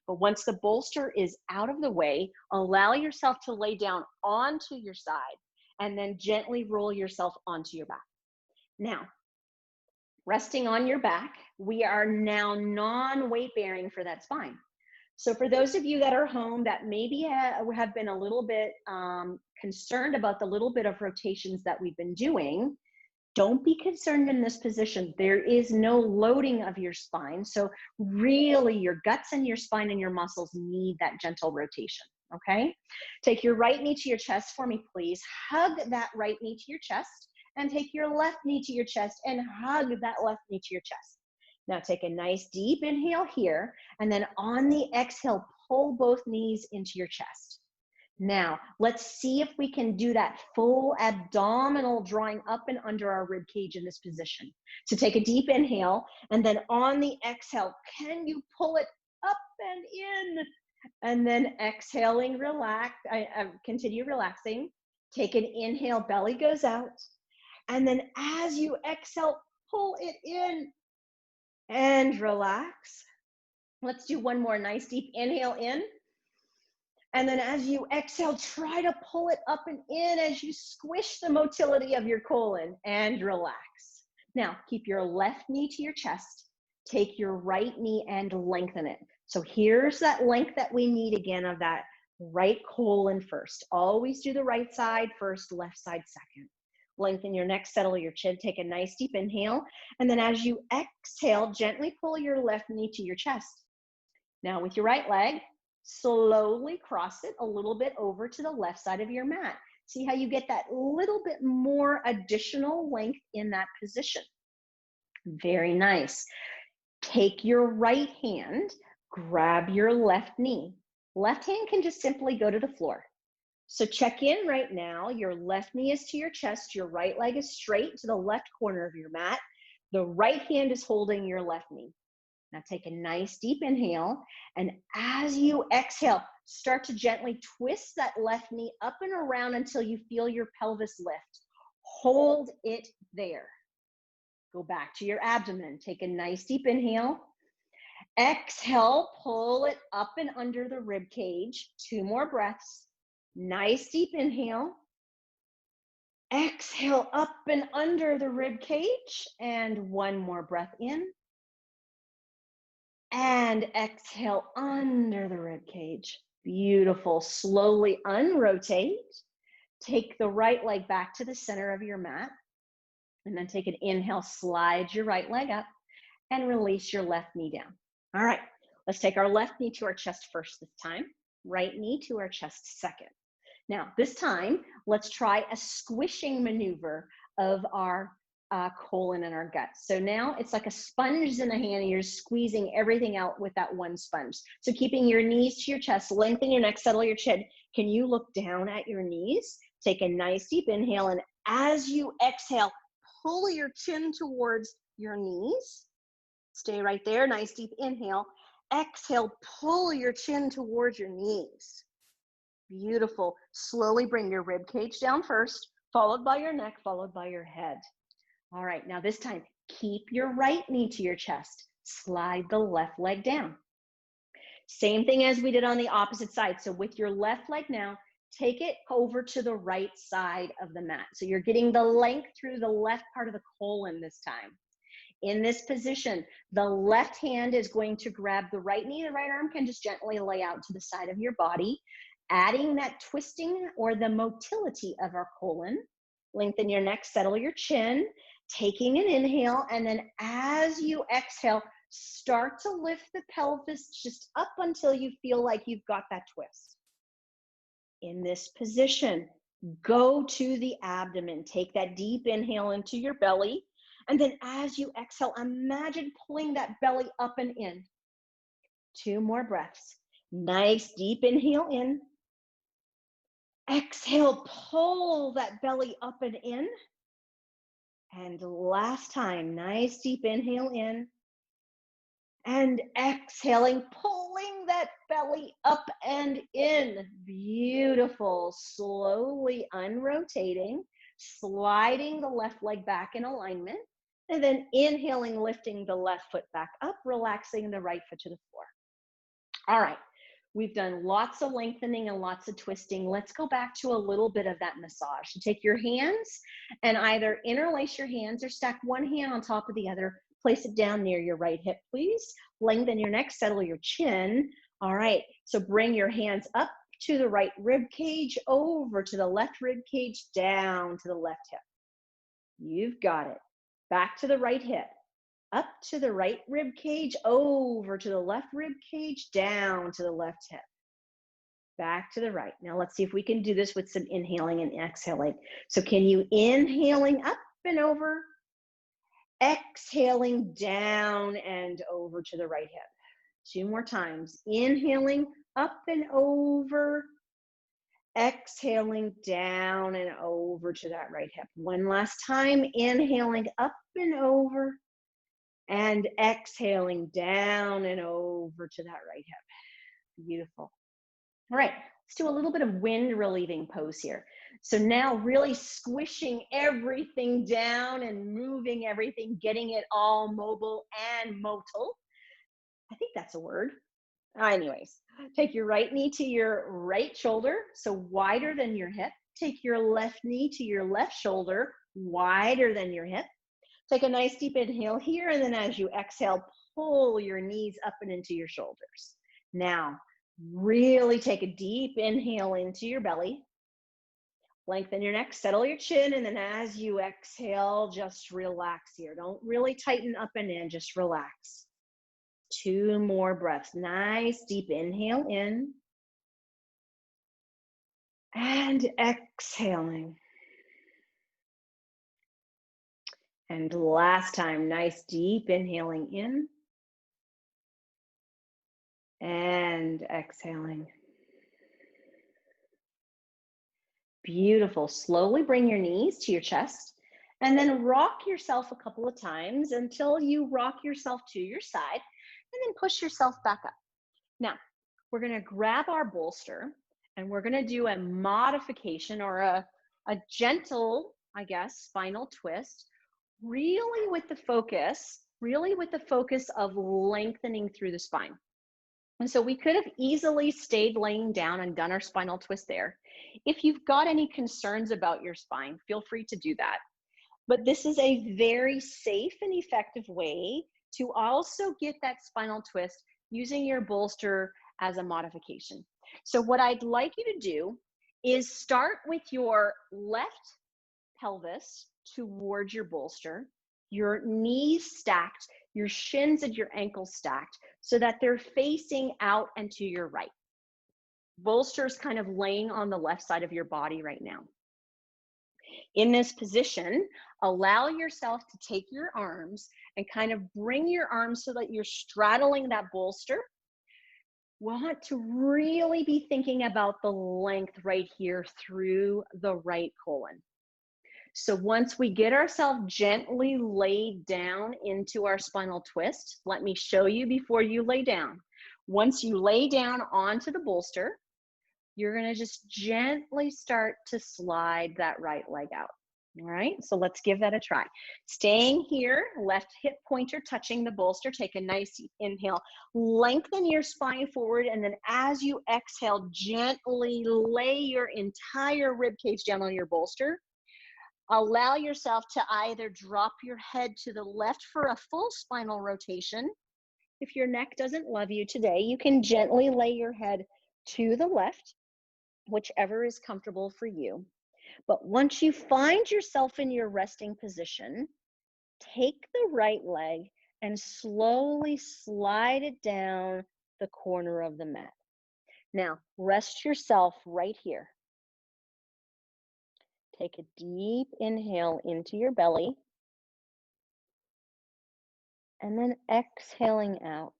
But once the bolster is out of the way, allow yourself to lay down onto your side and then gently roll yourself onto your back. Now, resting on your back, we are now non-weight bearing for that spine. So for those of you that are home that maybe have been a little bit concerned about the little bit of rotations that we've been doing, don't be concerned in this position. There is no loading of your spine. So really your guts and your spine and your muscles need that gentle rotation, okay? Take your right knee to your chest for me, please. Hug that right knee to your chest and take your left knee to your chest and hug that left knee to your chest. Now take a nice deep inhale here, and then on the exhale, pull both knees into your chest. Now, let's see if we can do that full abdominal drawing up and under our rib cage in this position. So take a deep inhale, and then on the exhale, can you pull it up and in? And then exhaling, relax, continue relaxing. Take an inhale, belly goes out. And then as you exhale, pull it in and relax. Let's do one more nice deep inhale in. And then as you exhale, try to pull it up and in as you squish the motility of your colon and relax. Now, keep your left knee to your chest. Take your right knee and lengthen it. So here's that length that we need again of that right colon first. Always do the right side first, left side second. Lengthen your neck, settle your chin, take a nice deep inhale. And then as you exhale, gently pull your left knee to your chest. Now with your right leg, slowly cross it a little bit over to the left side of your mat. See how you get that little bit more additional length in that position. Very nice. Take your right hand, grab your left knee. Left hand can just simply go to the floor. So check in right now. Your left knee is to your chest. Your right leg is straight to the left corner of your mat. The right hand is holding your left knee. Now take a nice deep inhale. And as you exhale, start to gently twist that left knee up and around until you feel your pelvis lift. Hold it there. Go back to your abdomen. Take a nice deep inhale. Exhale, pull it up and under the rib cage. 2 more breaths. Nice deep inhale. Exhale up and under the rib cage, and 1 more breath in. And exhale under the rib cage. Beautiful. Slowly unrotate. Take the right leg back to the center of your mat. And then take an inhale, slide your right leg up and release your left knee down. All right, let's take our left knee to our chest first this time. Right knee to our chest second. Now, this time, let's try a squishing maneuver of our colon and our gut. So now it's like a sponge in the hand and you're squeezing everything out with that one sponge. So keeping your knees to your chest, lengthen your neck, settle your chin. Can you look down at your knees? Take a nice deep inhale, and as you exhale, pull your chin towards your knees. Stay right there, nice deep inhale. Exhale, pull your chin towards your knees. Beautiful. Slowly bring your rib cage down first, followed by your neck, followed by your head. All right, now this time, keep your right knee to your chest. Slide the left leg down. Same thing as we did on the opposite side. So with your left leg now, take it over to the right side of the mat. So you're getting the length through the left part of the colon this time. In this position, the left hand is going to grab the right knee. The right arm can just gently lay out to the side of your body, adding that twisting or the motility of our colon. Lengthen your neck, settle your chin, taking an inhale, and then as you exhale, start to lift the pelvis just up until you feel like you've got that twist. In this position, go to the abdomen. Take that deep inhale into your belly, and then as you exhale, imagine pulling that belly up and in. 2 more breaths. Nice deep inhale in. Exhale, pull that belly up and in. And last time, nice deep inhale in. And exhaling, pulling that belly up and in. Beautiful. Slowly unrotating, sliding the left leg back in alignment, and then inhaling, lifting the left foot back up, relaxing the right foot to the floor. All right. We've done lots of lengthening and lots of twisting. Let's go back to a little bit of that massage. So take your hands and either interlace your hands or stack one hand on top of the other. Place it down near your right hip, please. Lengthen your neck, settle your chin. All right. So bring your hands up to the right rib cage, over to the left rib cage, down to the left hip. You've got it. Back to the right hip, up to the right rib cage, over to the left rib cage, down to the left hip, back to the right. Now let's see if we can do this with some inhaling and exhaling. So can you inhaling up and over, exhaling down and over to the right hip. 2 more times. Inhaling up and over, exhaling down and over to that right hip. One last time. Inhaling up and over, and exhaling down and over to that right hip. Beautiful. All right, let's do a little bit of wind relieving pose here. So now really squishing everything down and moving everything, getting it all mobile and motal. I think that's a word. Anyways, take your right knee to your right shoulder, so wider than your hip. Take your left knee to your left shoulder, wider than your hip. Take a nice deep inhale here, and then as you exhale, pull your knees up and into your shoulders. Now, really take a deep inhale into your belly. Lengthen your neck, settle your chin, and then as you exhale, just relax here. Don't really tighten up and in, just relax. 2 more breaths. Nice deep inhale in and exhaling. And last time, nice deep inhaling in and exhaling. Beautiful. Slowly bring your knees to your chest and then rock yourself a couple of times until you rock yourself to your side and then push yourself back up. Now, we're going to grab our bolster and we're going to do a modification or a gentle, I guess, spinal twist, really with the focus of lengthening through the spine. And so we could have easily stayed laying down and done our spinal twist there. If you've got any concerns about your spine, feel free to do that. But this is a very safe and effective way to also get that spinal twist using your bolster as a modification. So what I'd like you to do is start with your left pelvis towards your bolster, your knees stacked, your shins and your ankles stacked so that they're facing out and to your right. Bolster's kind of laying on the left side of your body right now. In this position, allow yourself to take your arms and kind of bring your arms so that you're straddling that bolster. Want to really be thinking about the length right here through the right colon. So once we get ourselves gently laid down into our spinal twist, let me show you before you lay down. Once you lay down onto the bolster, you're going to just gently start to slide that right leg out. All right, so let's give that a try. Staying here, left hip pointer touching the bolster. Take a nice inhale. Lengthen your spine forward, and then as you exhale, gently lay your entire rib cage down on your bolster. Allow yourself to either drop your head to the left for a full spinal rotation. If your neck doesn't love you today, you can gently lay your head to the left, whichever is comfortable for you. But once you find yourself in your resting position, take the right leg and slowly slide it down the corner of the mat. Now, rest yourself right here. Take a deep inhale into your belly and then exhaling out.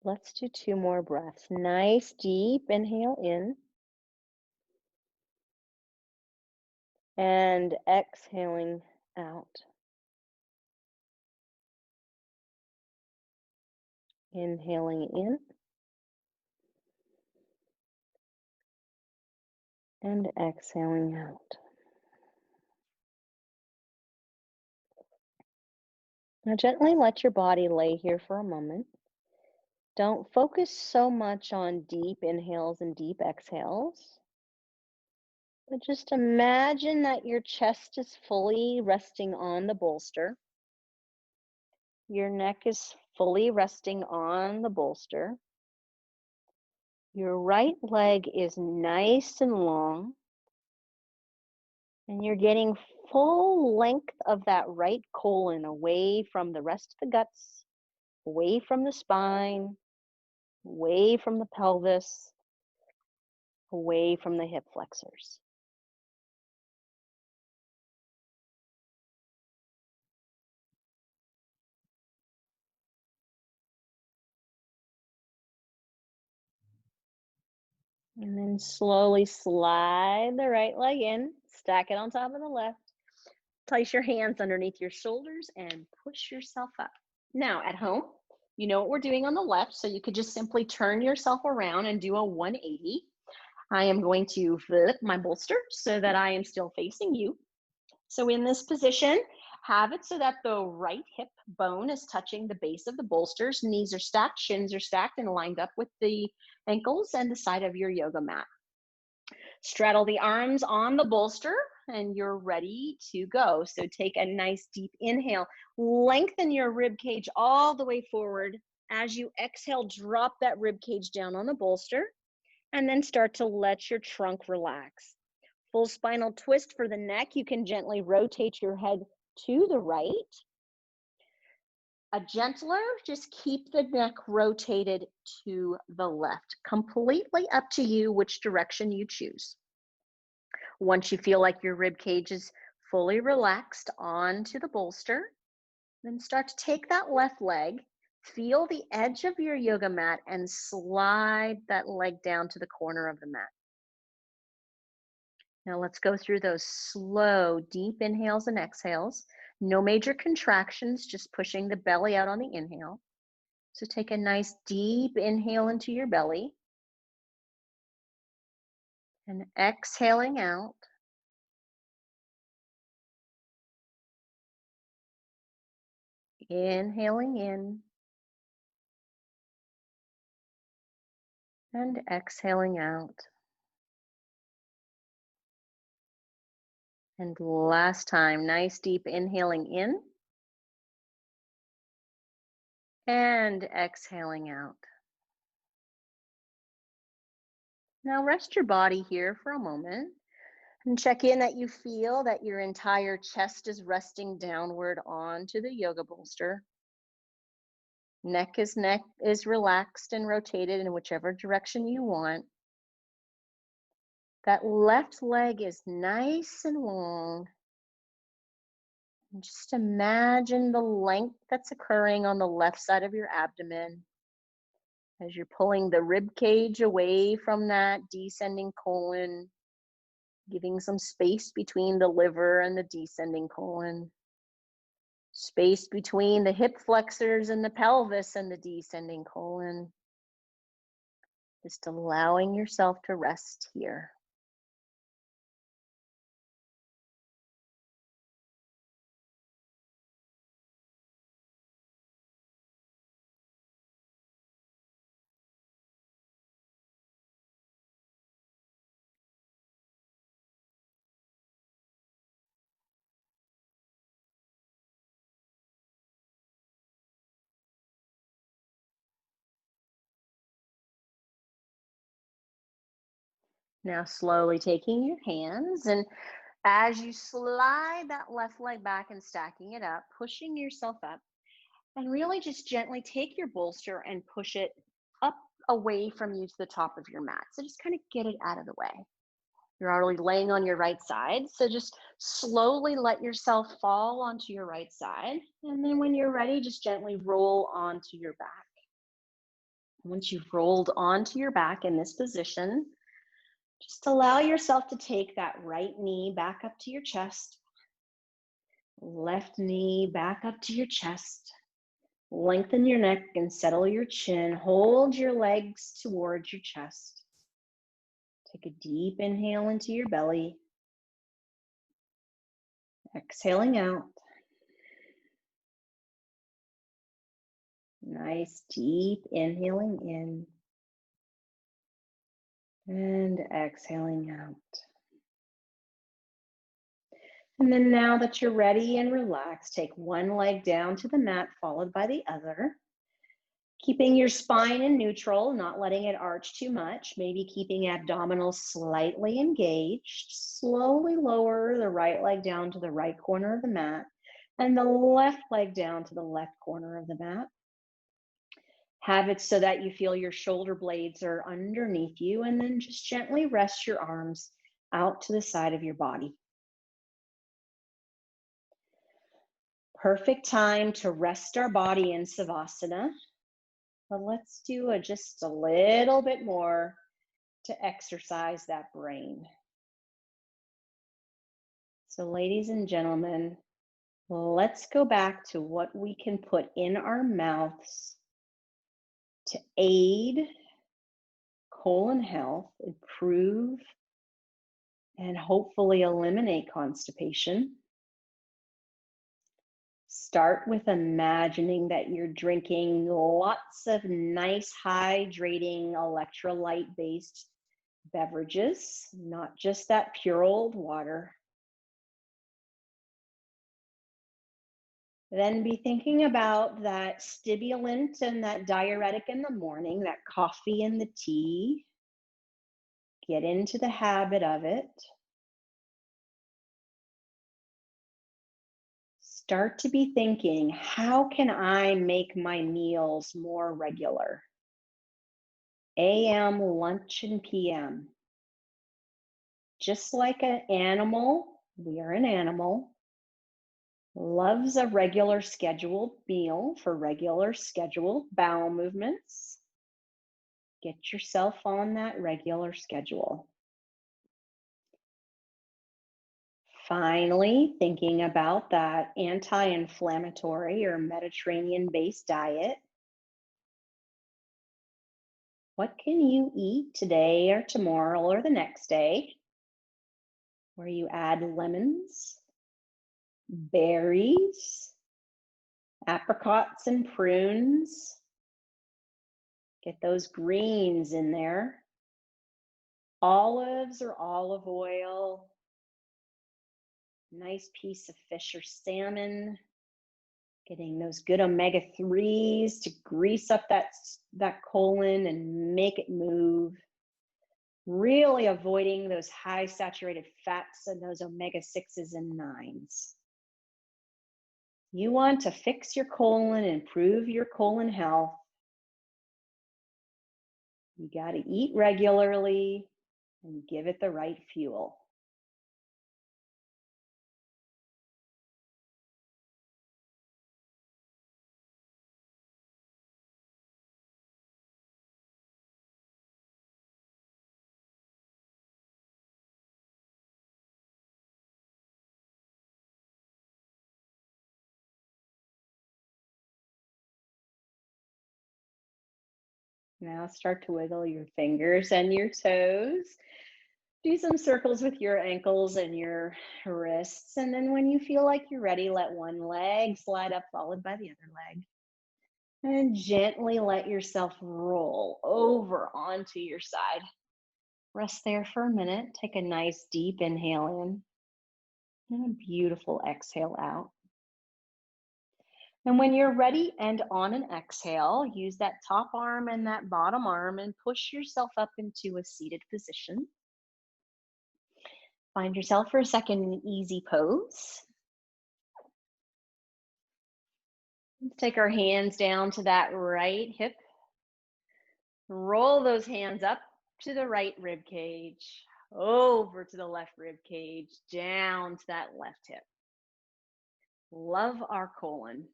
Let's do 2 more breaths. Nice deep inhale in and exhaling out. Inhaling in and exhaling out. Now gently let your body lay here for a moment. Don't focus so much on deep inhales and deep exhales, but just imagine that your chest is fully resting on the bolster. Your neck is fully resting on the bolster. Your right leg is nice and long, and you're getting full length of that right colon away from the rest of the guts, away from the spine, away from the pelvis, away from the hip flexors. And then slowly slide the right leg in, stack it on top of the left. Place your hands underneath your shoulders and push yourself up. Now, at home, you know what we're doing on the left, so you could just simply turn yourself around and do a 180. I am going to flip my bolster so that I am still facing you. So in this position, have it so that the right hip bone is touching the base of the bolsters. Knees are stacked, shins are stacked and lined up with the ankles and the side of your yoga mat. Straddle the arms on the bolster and you're ready to go. So take a nice deep inhale. Lengthen your rib cage all the way forward. As you exhale, drop that rib cage down on the bolster and then start to let your trunk relax. Full spinal twist for the neck. You can gently rotate your head to the right. A gentler, just keep the neck rotated to the left. Completely up to you which direction you choose. Once you feel like your rib cage is fully relaxed onto the bolster, then start to take that left leg, feel the edge of your yoga mat and slide that leg down to the corner of the mat. Now let's go through those slow, deep inhales and exhales. No major contractions, just pushing the belly out on the inhale. So take a nice deep inhale into your belly and exhaling out. Inhaling in and exhaling out. And last time, nice deep inhaling in and exhaling out. Now rest your body here for a moment and check in that you feel that your entire chest is resting downward onto the yoga bolster. Neck is relaxed and rotated in whichever direction you want. That left leg is nice and long. And just imagine the length that's occurring on the left side of your abdomen as you're pulling the rib cage away from that descending colon, giving some space between the liver and the descending colon, space between the hip flexors and the pelvis and the descending colon. Just allowing yourself to rest here. Now slowly taking your hands, and as you slide that left leg back and stacking it up, pushing yourself up, and really just gently take your bolster and push it up away from you to the top of your mat. So just kind of get it out of the way. You're already laying on your right side, so just slowly let yourself fall onto your right side. And then when you're ready, just gently roll onto your back. Once you've rolled onto your back in this position, just allow yourself to take that right knee back up to your chest, left knee back up to your chest, Lengthen your neck and settle your chin. Hold your legs towards your chest. Take a deep inhale into your belly. Exhaling out. Nice deep inhaling in and exhaling out. And then now that you're ready and relaxed, take one leg down to the mat followed by the other. Keeping your spine in neutral, not letting it arch too much, maybe keeping abdominals slightly engaged. Slowly lower the right leg down to the right corner of the mat and the left leg down to the left corner of the mat. Have it so that you feel your shoulder blades are underneath you, and then just gently rest your arms out to the side of your body. Perfect time to rest our body in Savasana. But let's do just a little bit more to exercise that brain. So ladies and gentlemen, let's go back to what we can put in our mouths to aid colon health, improve, and hopefully eliminate constipation. Start with imagining that you're drinking lots of nice, hydrating, electrolyte-based beverages, not just that pure old water. Then be thinking about that stimulant and that diuretic in the morning, that coffee and the tea. Get into the habit of it. Start to be thinking, how can I make my meals more regular? AM, lunch, and PM. Just like an animal, we are an animal, loves a regular scheduled meal for regular scheduled bowel movements. Get yourself on that regular schedule. Finally, thinking about that anti-inflammatory or Mediterranean-based diet. What can you eat today or tomorrow or the next day where you add lemons, berries, apricots and prunes? Get those greens in there. Olives or olive oil. Nice piece of fish or salmon. Getting those good omega-3s to grease up that colon and make it move. Really avoiding those high saturated fats and those omega-6s and 9s. You want to fix your colon, improve your colon health. You got to eat regularly and give it the right fuel. Now start to wiggle your fingers and your toes. Do some circles with your ankles and your wrists. And then when you feel like you're ready, let one leg slide up, followed by the other leg. And gently let yourself roll over onto your side. Rest there for a minute. Take a nice deep inhale in and a beautiful exhale out. And when you're ready and on an exhale, use that top arm and that bottom arm and push yourself up into a seated position. Find yourself for a second in easy pose. Let's take our hands down to that right hip. Roll those hands up to the right rib cage, over to the left rib cage, down to that left hip. Love our colon.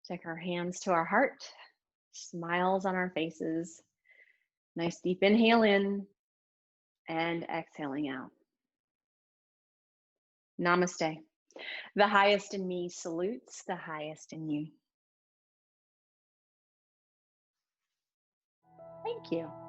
Take our hands to our heart, smiles on our faces. Nice deep inhale in and exhaling out. Namaste. The highest in me salutes the highest in you. Thank you.